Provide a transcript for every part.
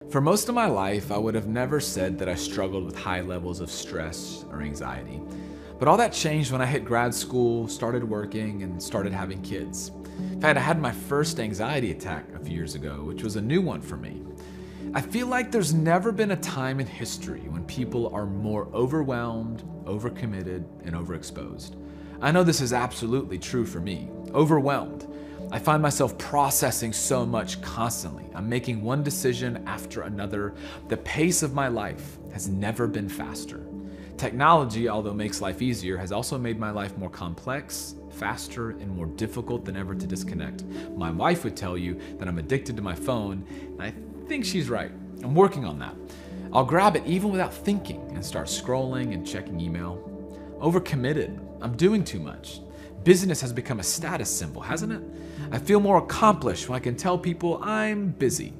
For most of my life, I would have never said that I struggled with high levels of stress or anxiety. But all that changed when I hit grad school, started working, and started having kids. In fact, I had my first anxiety attack a few years ago, which was a new one for me. I feel like there's never been a time in history when people are more overwhelmed, overcommitted, and overexposed. I know this is absolutely true for me. Overwhelmed. I find myself processing so much constantly. I'm making one decision after another. The pace of my life has never been faster. Technology, although makes life easier, has also made my life more complex, faster, and more difficult than ever to disconnect. My wife would tell you that I'm addicted to my phone, and I think she's right. I'm working on that. I'll grab it even without thinking and start scrolling and checking email. Overcommitted. I'm doing too much. Business has become a status symbol, hasn't it? I feel more accomplished when I can tell people I'm busy.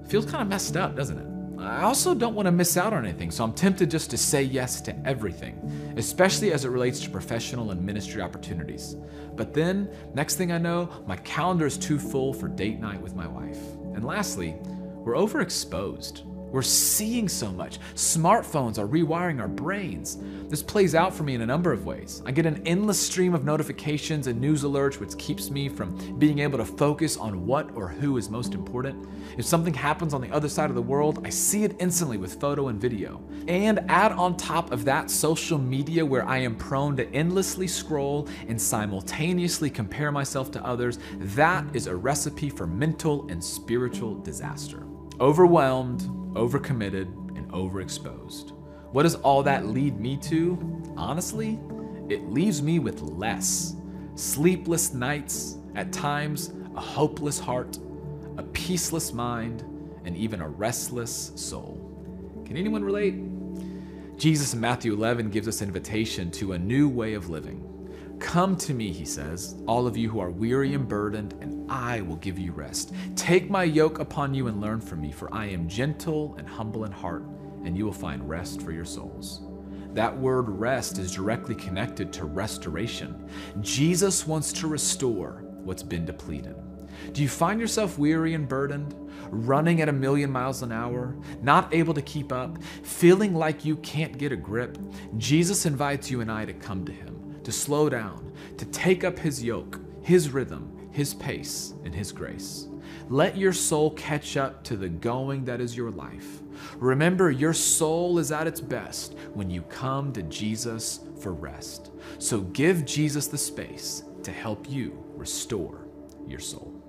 Feels kind of messed up, doesn't it? I also don't want to miss out on anything, so I'm tempted just to say yes to everything, especially as it relates to professional and ministry opportunities. But then, next thing I know, my calendar is too full for date night with my wife. And lastly, we're overexposed. We're seeing so much. Smartphones are rewiring our brains. This plays out for me in a number of ways. I get an endless stream of notifications and news alerts, which keeps me from being able to focus on what or who is most important. If something happens on the other side of the world, I see it instantly with photo and video. And add on top of that social media where I am prone to endlessly scroll and simultaneously compare myself to others, that is a recipe for mental and spiritual disaster. Overwhelmed, overcommitted, and overexposed. What does all that lead me to? Honestly, it leaves me with less. Sleepless nights, at times a hopeless heart, a peaceless mind, and even a restless soul. Can anyone relate? Jesus in Matthew 11 gives us an invitation to a new way of living. Come to me, he says, all of you who are weary and burdened, and I will give you rest. Take my yoke upon you and learn from me, for I am gentle and humble in heart, and you will find rest for your souls. That word rest is directly connected to restoration. Jesus wants to restore what's been depleted. Do you find yourself weary and burdened, running at 1,000,000 miles an hour, not able to keep up, feeling like you can't get a grip? Jesus invites you and I to come to him, to slow down, to take up his yoke, his rhythm, his pace, and his grace. Let your soul catch up to the going that is your life. Remember, your soul is at its best when you come to Jesus for rest. So give Jesus the space to help you restore your soul.